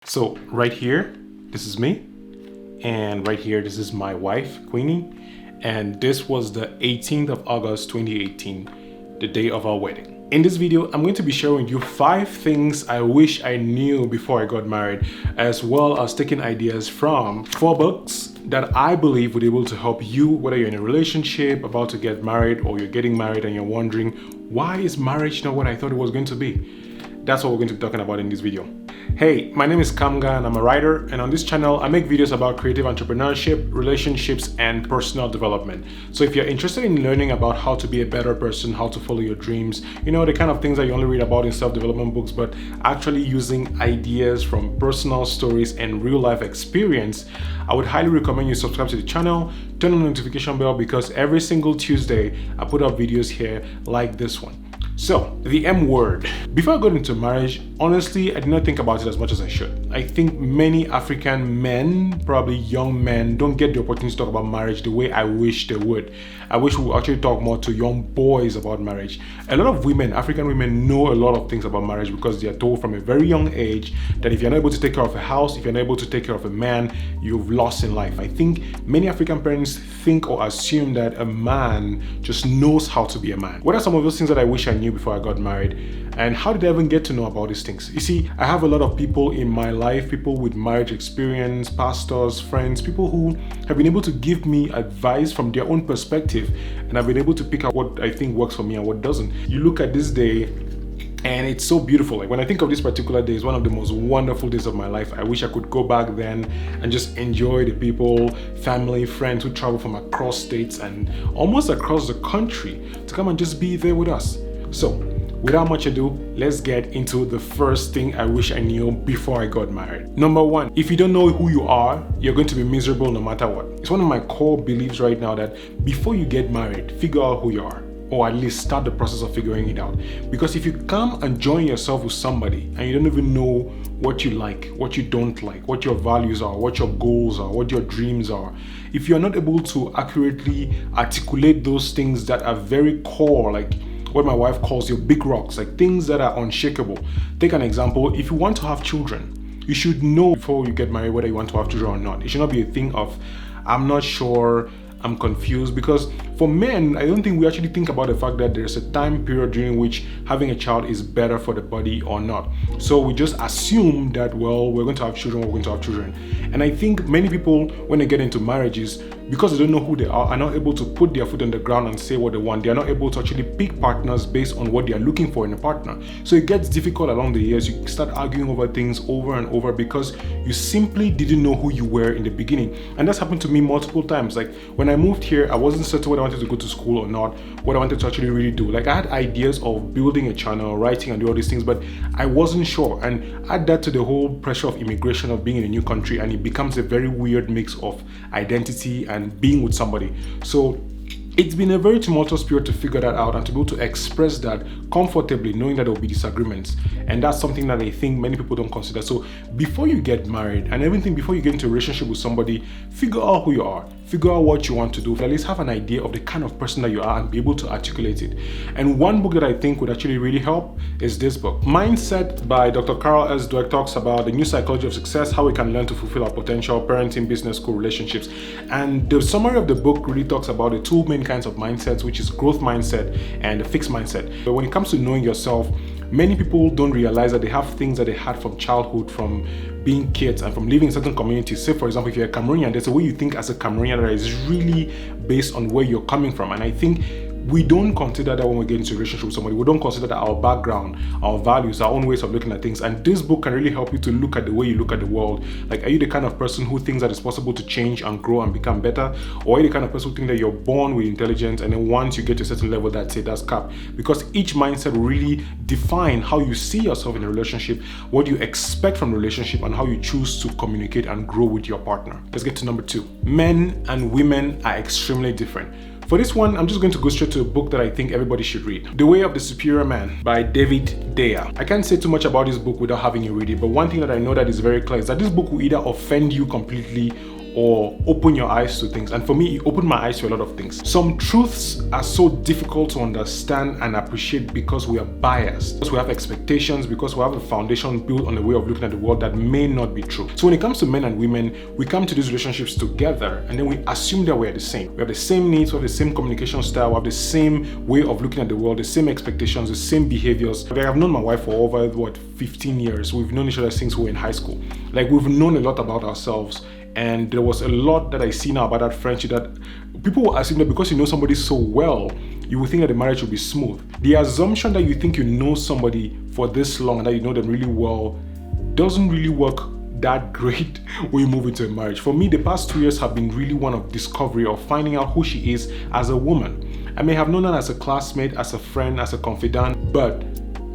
So right here, this is me, and right here, this is my wife, Queenie, and this was the 18th of August 2018, the day of our wedding. In this video, I'm going to be sharing you 5 things I wish I knew before I got married, as well as taking ideas from 4 books that I believe would be able to help you, whether you're in a relationship, about to get married, or you're getting married and you're wondering, why is marriage not what I thought it was going to be? That's what we're going to be talking about in this video. Hey, my name is Kamga and I'm a writer, and on this channel I make videos about creative entrepreneurship, relationships, and personal development. So if you're interested in learning about how to be a better person, how to follow your dreams, you know, the kind of things that you only read about in self-development books, but actually using ideas from personal stories and real life experience, I would highly recommend you subscribe to the channel, turn on the notification bell, because every single Tuesday I put up videos here like this one. So, the M word. Before I got into marriage, honestly, I did not think about it as much as I should. I think many African men, probably young men, don't get the opportunity to talk about marriage the way I wish they would. I wish we would actually talk more to young boys about marriage. A lot of women, African women, know a lot of things about marriage because they are told from a very young age that if you're not able to take care of a house, if you're not able to take care of a man, you've lost in life. I think many African parents think or assume that a man just knows how to be a man. What are some of those things that I wish I knew before I got married? And how did I even get to know about these things? You see, I have a lot of people in my life, people with marriage experience, pastors, friends, people who have been able to give me advice from their own perspective, and I've been able to pick out what I think works for me and what doesn't. You look at this day and it's so beautiful. Like when I think of this particular day, it's one of the most wonderful days of my life. I wish I could go back then and just enjoy the people, family, friends who travel from across states and almost across the country to come and just be there with us. So, without much ado, let's get into the first thing I wish I knew before I got married. Number 1, if you don't know who you are, you're going to be miserable no matter what. It's one of my core beliefs right now that before you get married, figure out who you are, or at least start the process of figuring it out. Because if you come and join yourself with somebody and you don't even know what you like, what you don't like, what your values are, what your goals are, what your dreams are, if you're not able to accurately articulate those things that are very core, like what my wife calls your big rocks, like things that are unshakable. Take an example. If you want to have children, you should know before you get married whether you want to have children or not. It should not be a thing of, I'm not sure, I'm confused, because for men, I don't think we actually think about the fact that there's a time period during which having a child is better for the body or not. So we just assume that, well, we're going to have children, we're going to have children. And I think many people, when they get into marriages, because they don't know who they are not able to put their foot on the ground and say what they want. They are not able to actually pick partners based on what they are looking for in a partner. So it gets difficult along the years. You start arguing over things over and over because you simply didn't know who you were in the beginning. And that's happened to me multiple times. Like when I moved here, I wasn't certain whether I wanted to go to school or not, what I wanted to actually really do. Like I had ideas of building a channel, writing and do all these things, but I wasn't sure. And add that to the whole pressure of immigration, of being in a new country, and it becomes a very weird mix of identity and being with somebody. So it's been a very tumultuous period to figure that out and to be able to express that comfortably, knowing that there will be disagreements. And that's something that I think many people don't consider. So before you get married and everything, before you get into a relationship with somebody, figure out who you are, figure out what you want to do, at least have an idea of the kind of person that you are and be able to articulate it. And one book that I think would actually really help is this book, Mindset by Dr. Carol S. Dweck. Talks about the new psychology of success, how we can learn to fulfill our potential, parenting, business, school, relationships. And the summary of the book really talks about the 2 main kinds of mindsets, which is growth mindset and the fixed mindset. But when it comes to knowing yourself, many people don't realize that they have things that they had from childhood, from being kids and from living in certain communities. Say for example, if you're a Cameroonian, there's a way you think as a Cameroonian that is really based on where you're coming from. And I think we don't consider that when we get into a relationship with somebody. We don't consider that our background, our values, our own ways of looking at things. And this book can really help you to look at the way you look at the world. Like, are you the kind of person who thinks that it's possible to change and grow and become better? Or are you the kind of person who thinks that you're born with intelligence and then once you get to a certain level, that's it, that's cap? Because each mindset will really define how you see yourself in a relationship, what you expect from a relationship, and how you choose to communicate and grow with your partner. Let's get to number 2. Men and women are extremely different. For this one, I'm just going to go straight to a book that I think everybody should read. The Way of the Superior Man by David Dyer. I can't say too much about this book without having you read it, but one thing that I know that is very clear is that this book will either offend you completely or open your eyes to things. And for me, it opened my eyes to a lot of things. Some truths are so difficult to understand and appreciate because we are biased, because we have expectations, because we have a foundation built on a way of looking at the world that may not be true. So when it comes to men and women, we come to these relationships together and then we assume that we're the same. We have the same needs, we have the same communication style, we have the same way of looking at the world, the same expectations, the same behaviors. Like, I've known my wife for over 15 years. We've known each other since we were in high school. Like, we've known a lot about ourselves, and there was a lot that I see now about that friendship that people will assume that because you know somebody so well, you will think that the marriage will be smooth. The assumption that you think you know somebody for this long and that you know them really well doesn't really work that great when you move into a marriage. For me, the past 2 years have been really one of discovery, of finding out who she is as a woman. I may have known her as a classmate, as a friend, as a confidant, but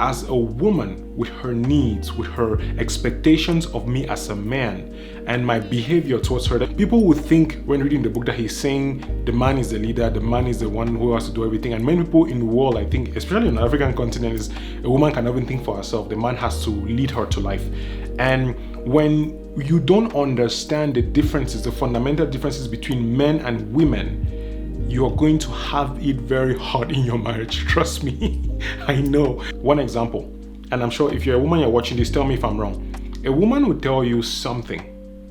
as a woman, with her needs, with her expectations of me as a man, and my behavior towards her, that people would think when reading the book that he's saying the man is the leader, the man is the one who has to do everything. And many people in the world, I think, especially on the African continent, is a woman cannot even think for herself. The man has to lead her to life. And when you don't understand the differences, the fundamental differences between men and women, you're going to have it very hard in your marriage. Trust me. I know. One example, and I'm sure if you're a woman, you're watching this, tell me if I'm wrong. A woman would tell you something,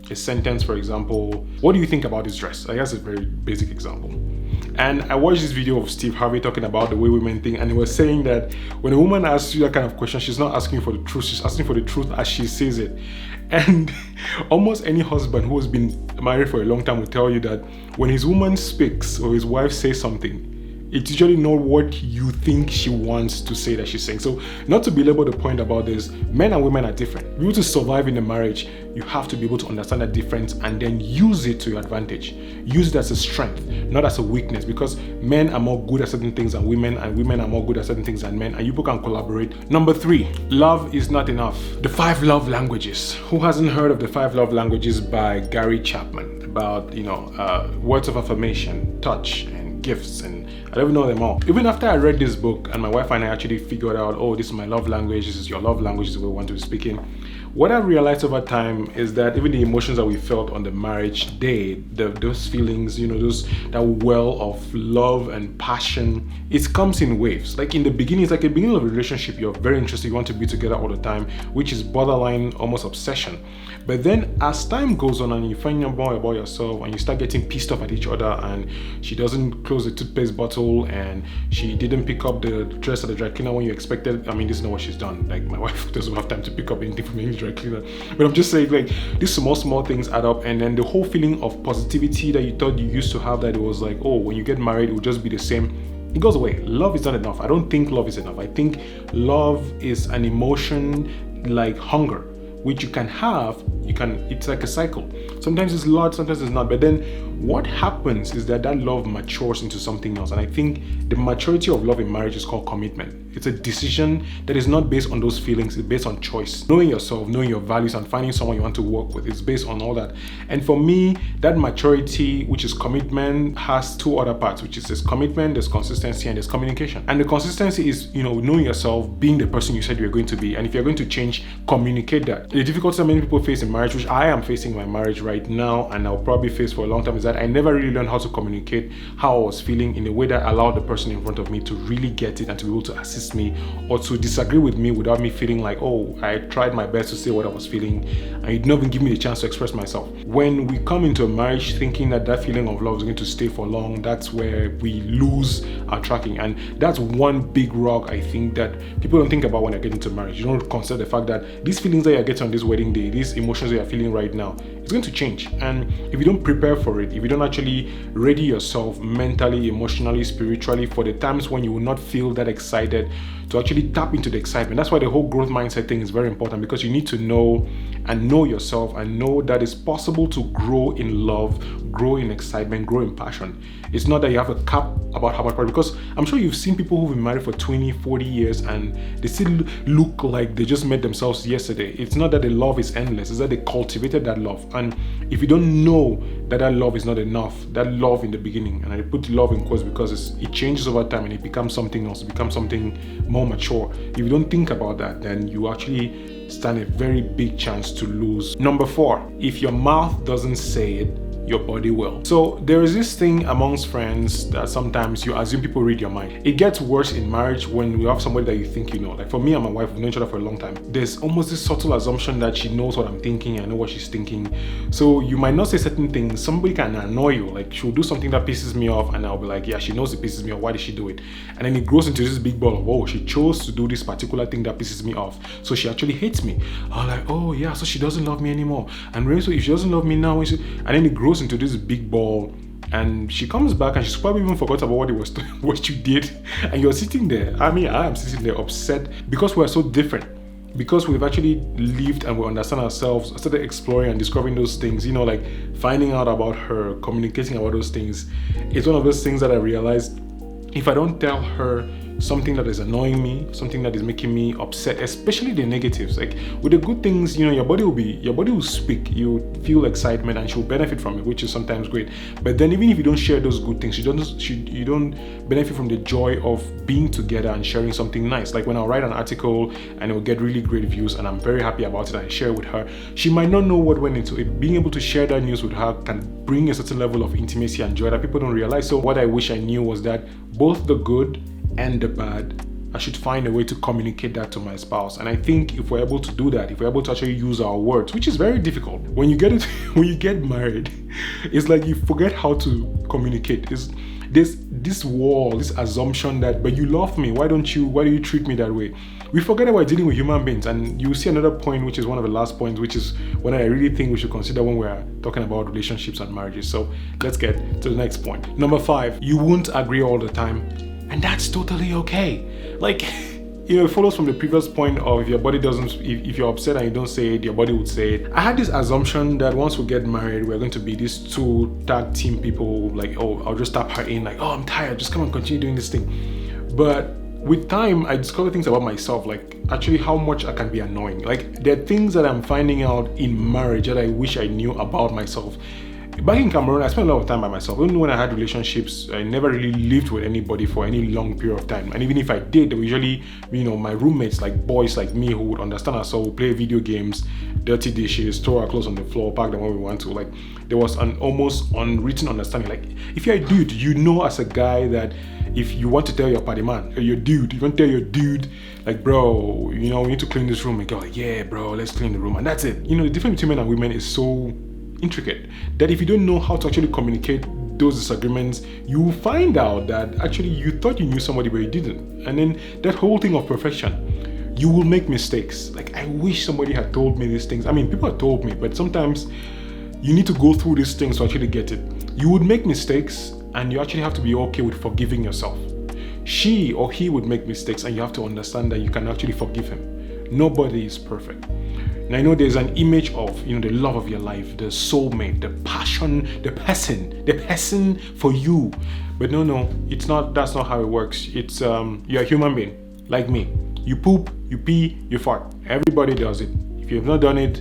a sentence, for example, what do you think about this dress? I guess it's a very basic example. And I watched this video of Steve Harvey talking about the way women think, and he was saying that when a woman asks you that kind of question, she's not asking for the truth, she's asking for the truth as she says it. And almost any husband who has been married for a long time will tell you that when his woman speaks or his wife says something, it's usually not what you think she wants to say that she's saying. So not to belabor the point about this, men and women are different. To be able to survive in a marriage, you have to be able to understand that difference and then use it to your advantage. Use it as a strength, not as a weakness, because men are more good at certain things than women, and women are more good at certain things than men, and you both can collaborate. Number 3, love is not enough. The 5 love languages. Who hasn't heard of the 5 love languages by Gary Chapman? About, words of affirmation, touch, and gifts, and I don't even know them all. Even after I read this book and my wife and I actually figured out, oh, this is my love language, this is your love language, this is what we want to be speaking. What I've realized over time is that even the emotions that we felt on the marriage day, those feelings, that well of love and passion, it comes in waves. Like in the beginning, it's like a beginning of a relationship, you're very interested, you want to be together all the time, which is borderline almost obsession. But then as time goes on and you find out more about yourself and you start getting pissed off at each other, and she doesn't close the toothpaste bottle and she didn't pick up the dress at the dry cleaner when you expected. I mean, this is not what she's done. Like, my wife doesn't have time to pick up anything from any dry cleaner. But I'm just saying, like, these small things add up, and then the whole feeling of positivity that you thought you used to have, that it was like, oh, when you get married it will just be the same, it goes away. Love is not enough. I don't think love is enough. I think love is an emotion like hunger, which you can have, it's like a cycle. Sometimes it's a lot, sometimes it's not. But then what happens is that love matures into something else. And I think the maturity of love in marriage is called commitment. It's a decision that is not based on those feelings, it's based on choice. Knowing yourself, knowing your values, and finding someone you want to work with. It's based on all that. And for me, that maturity, which is commitment, has 2 other parts, which is there's commitment, there's consistency, and there's communication. And the consistency is, knowing yourself, being the person you said you're going to be. And if you're going to change, communicate that. The difficulty that many people face in marriage, which I am facing in my marriage right now, and I'll probably face for a long time, is that I never really learned how to communicate how I was feeling in a way that allowed the person in front of me to really get it and to be able to assist me, or to disagree with me without me feeling like, oh, I tried my best to say what I was feeling and you didn't even give me the chance to express myself. When we come into a marriage thinking that feeling of love is going to stay for long, that's where we lose our tracking. And that's one big rock I think that people don't think about when they get into marriage. You don't consider the fact that these feelings that you're getting on this wedding day, these emotions that you're feeling right now, it's going to change. And if you don't prepare for it, if you don't actually ready yourself mentally, emotionally, spiritually for the times when you will not feel that excited, to actually tap into the excitement. That's why the whole growth mindset thing is very important, because you need to know yourself and know that it's possible to grow in love, grow in excitement, grow in passion. It's not that you have a cap about how much, because I'm sure you've seen people who've been married for 20, 40 years and they still look like they just met themselves yesterday. It's not that the love is endless, it's that they cultivated that love. And if you don't know that love is not enough, that love in the beginning, and I put love in quotes because it changes over time and it becomes something else, it becomes something more mature. If you don't think about that, then you actually stand a very big chance to lose. Number 4, if your mouth doesn't say it, your body will. So there is this thing amongst friends that sometimes you assume people read your mind. It gets worse in marriage when you have somebody that you think you know. Like for me and my wife, we've known each other for a long time. There's almost this subtle assumption that she knows what I'm thinking, I know what she's thinking. So you might not say certain things, somebody can annoy you. Like she'll do something that pisses me off and I'll be like, yeah, she knows it pisses me off, why did she do it? And then it grows into this big ball of, oh, she chose to do this particular thing that pisses me off, so she actually hates me. I'm like, oh yeah, so she doesn't love me anymore. And really, so if she doesn't love me now, and then it grows into this big ball, and she comes back and she's probably even forgot about what it was what you did, and you're sitting there. I mean, I am sitting there upset because we're so different, because we've actually lived and we understand ourselves. I started exploring and discovering those things, you know, like finding out about her, communicating about those things. It's one of those things that I realized, if I don't tell her something that is annoying me, something that is making me upset, especially the negatives. Like with the good things, you know, your body will speak, you feel excitement and she'll benefit from it, which is sometimes great. But then even if you don't share those good things, you don't benefit from the joy of being together and sharing something nice. Like when I'll write an article and it will get really great views and I'm very happy about it and I share it with her, she might not know what went into it. Being able to share that news with her can bring a certain level of intimacy and joy that people don't realize. So what I wish I knew was that both the good and the bad, I should find a way to communicate that to my spouse. And I think if we're able to do that, if we're able to actually use our words, which is very difficult when you get married, it's like you forget how to communicate. It's this wall, this assumption that, but you love me, why do you treat me that way? We forget that we're dealing with human beings. And you see another point, which is one of the last points, which is what I really think we should consider when we're talking about relationships and marriages. So let's get to the next point. Number 5, you won't agree all the time. And that's totally okay. Like, you know, it follows from the previous point of if you're upset and you don't say it, your body would say it. I had this assumption that once we get married, we're going to be these two tag team people, like, oh, I'll just tap her in, like, oh, I'm tired, just come and continue doing this thing. But with time, I discovered things about myself, like actually how much I can be annoying. Like there are things that I'm finding out in marriage that I wish I knew about myself. Back in Cameroon, I spent a lot of time by myself. Even when I had relationships, I never really lived with anybody for any long period of time. And even if I did, they were usually, you know, my roommates, like boys like me who would understand us. So we play video games, dirty dishes, throw our clothes on the floor, pack them when we want to. Like there was an almost unwritten understanding. Like if you're a dude, you know as a guy that if you want to tell your party man, or your dude, you want to tell your dude, like, bro, you know, we need to clean this room. And go like, yeah, bro, let's clean the room. And that's it. You know, the difference between men and women is so intricate that if you don't know how to actually communicate those disagreements, you will find out that actually you thought you knew somebody but you didn't. And then that whole thing of perfection, you will make mistakes. Like I wish somebody had told me these things. I mean, people have told me, but sometimes you need to go through these things to actually get it. You would make mistakes and you actually have to be okay with forgiving yourself. She or he would make mistakes and you have to understand that you can actually forgive him. Nobody is perfect. And I know there's an image of, you know, the love of your life, the soulmate, the passion, the person for you. But no, it's not. That's not how it works. It's you're a human being like me. You poop, you pee, you fart. Everybody does it. If you've not done it,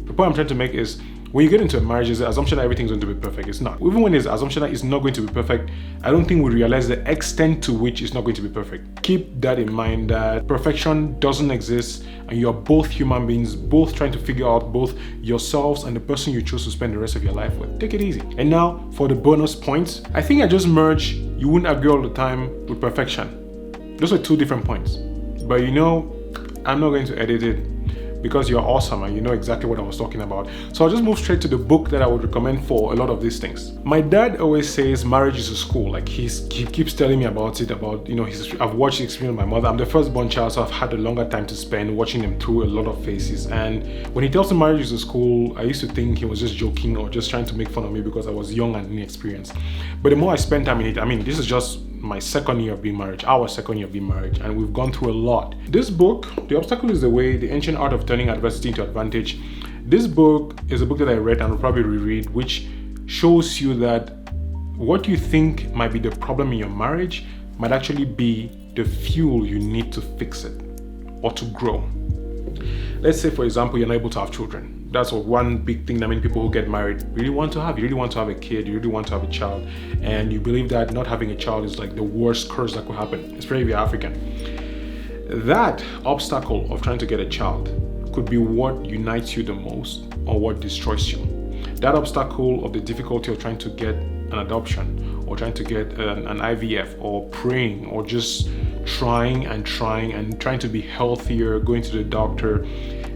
the point I'm trying to make is when you get into a marriage, there's the assumption that everything's going to be perfect. It's not. Even when there's the assumption that it's not going to be perfect, I don't think we realize the extent to which it's not going to be perfect. Keep that in mind, that perfection doesn't exist and you're both human beings, both trying to figure out both yourselves and the person you choose to spend the rest of your life with. Take it easy. And now for the bonus points, I think I just merged you wouldn't agree all the time with perfection. Those are 2 different points. But you know, I'm not going to edit it because you're awesome and you know exactly what I was talking about. So I'll just move straight to the book that I would recommend for a lot of these things. My dad always says marriage is a school. Like he keeps telling me about it, about, you know, I've watched the experience of my mother. I'm the firstborn child, so I've had a longer time to spend watching them through a lot of phases. And when he tells me marriage is a school, I used to think he was just joking or just trying to make fun of me because I was young and inexperienced. But the more I spend time in it, I mean, this is just my second year of being married, our second year of being married, and we've gone through a lot. This book, The Obstacle is the Way, The Ancient Art of Turning Adversity into Advantage. This book is a book that I read and will probably reread, which shows you that what you think might be the problem in your marriage might actually be the fuel you need to fix it or to grow. Let's say, for example, you're not able to have children. That's one big thing that many people who get married really want to have. You really want to have a kid, you really want to have a child, and you believe that not having a child is like the worst curse that could happen, especially if you're African. That obstacle of trying to get a child could be what unites you the most or what destroys you. that obstacle of the difficulty of trying to get an adoption, or trying to get an IVF, or praying, or just trying to be healthier, going to the doctor,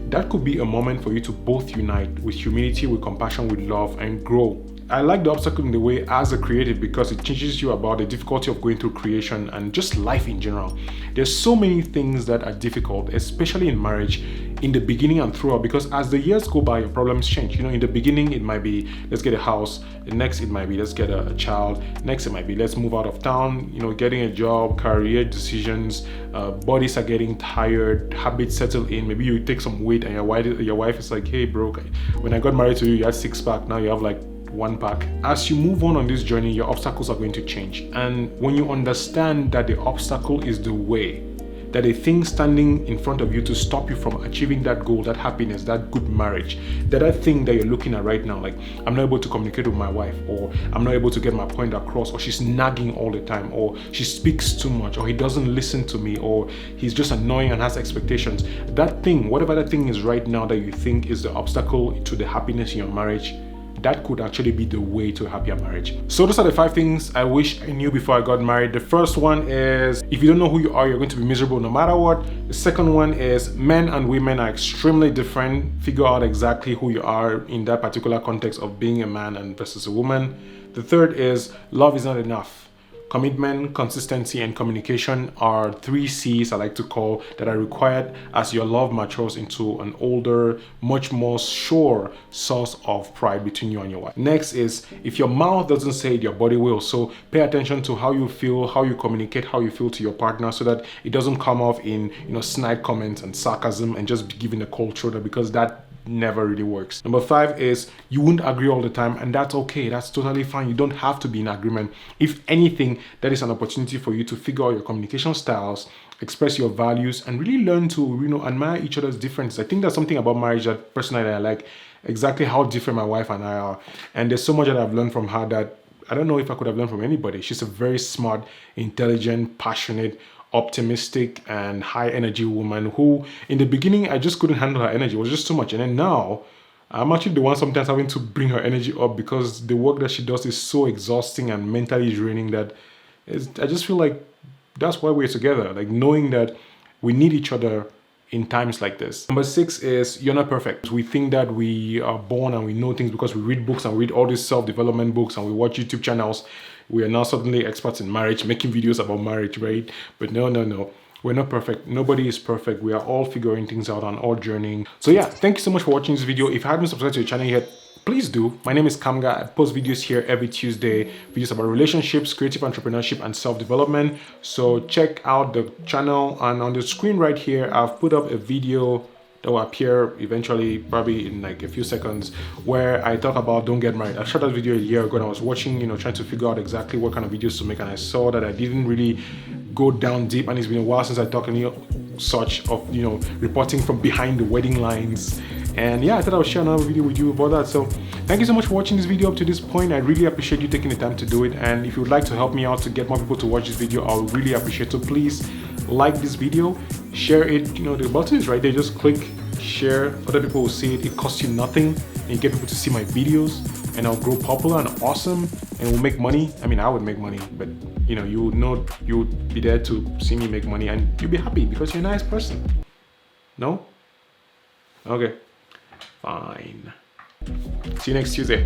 that could be a moment for you to both unite with humility, with compassion, with love, and grow. I like the obstacle in the way as a creative because it teaches you about the difficulty of going through creation and just life in general. There's so many things that are difficult, especially in marriage, in the beginning and throughout, because as the years go by, your problems change. In the beginning, it might be, let's get a house. The next, it might be, let's get a child. Next, it might be, let's move out of town, getting a job, career decisions, bodies are getting tired, habits settle in. Maybe you take some weight and your wife is like, hey bro, when I got married to you, you had 6-pack, now you have like 1-pack. As you move on this journey, your obstacles are going to change. And when you understand that the obstacle is the way, that a thing standing in front of you to stop you from achieving that goal, that happiness, that good marriage, that thing that you're looking at right now, like I'm not able to communicate with my wife, or I'm not able to get my point across, or she's nagging all the time, or she speaks too much, or he doesn't listen to me, or he's just annoying and has expectations. That thing, whatever that thing is right now that you think is the obstacle to the happiness in your marriage, that could actually be the way to a happier marriage. So those are the 5 things I wish I knew before I got married. The first one is, if you don't know who you are, you're going to be miserable no matter what. The second one is, men and women are extremely different. Figure out exactly who you are in that particular context of being a man and versus a woman. The third is, love is not enough. Commitment, consistency, and communication are 3 C's I like to call that are required as your love matures into an older, much more sure source of pride between you and your wife. Next is, if your mouth doesn't say it, your body will. So pay attention to how you feel, how you communicate, how you feel to your partner, so that it doesn't come off in snide comments and sarcasm and just be giving a cold shoulder, because that never really works. Number 5 is, you won't agree all the time, and that's okay. That's totally fine. You don't have to be in agreement. If anything, that is an opportunity for you to figure out your communication styles, express your values, and really learn to admire each other's differences. I think there's something about marriage that personally I like, exactly how different my wife and I are. And there's so much that I've learned from her that I don't know if I could have learned from anybody. She's a very smart, intelligent, passionate, optimistic, and high energy woman who in the beginning I just couldn't handle her energy. It was just too much. And then now I'm actually the one sometimes having to bring her energy up, because the work that she does is so exhausting and mentally draining that I just feel like that's why we're together, like knowing that we need each other in times like this. Number 6 is, you're not perfect. We think that we are born and we know things because we read books and read all these self-development books and we watch YouTube channels. We are now suddenly experts in marriage, making videos about marriage, right? But no. We're not perfect. Nobody is perfect. We are all figuring things out and all journeying. So yeah, thank you so much for watching this video. If you haven't subscribed to the channel yet, please do. My name is Kamga. I post videos here every Tuesday, videos about relationships, creative entrepreneurship, and self-development. So check out the channel, and on the screen right here, I've put up a video that will appear eventually, probably in like a few seconds, where I talk about don't get married. I shot that video a year ago and I was watching, trying to figure out exactly what kind of videos to make, and I saw that I didn't really go down deep, and it's been a while since I talked such of reporting from behind the wedding lines. And yeah, I thought I would share another video with you about that. So thank you so much for watching this video up to this point. I really appreciate you taking the time to do it. And if you would like to help me out to get more people to watch this video, I would really appreciate it. So please like this video, share it. The button is right there. Just click share. Other people will see it. It costs you nothing, and you get people to see my videos, and I'll grow popular and awesome, and we'll make money. I mean, I would make money, but you would be there to see me make money, and you'll be happy because you're a nice person. No? Okay. Fine. See you next Tuesday.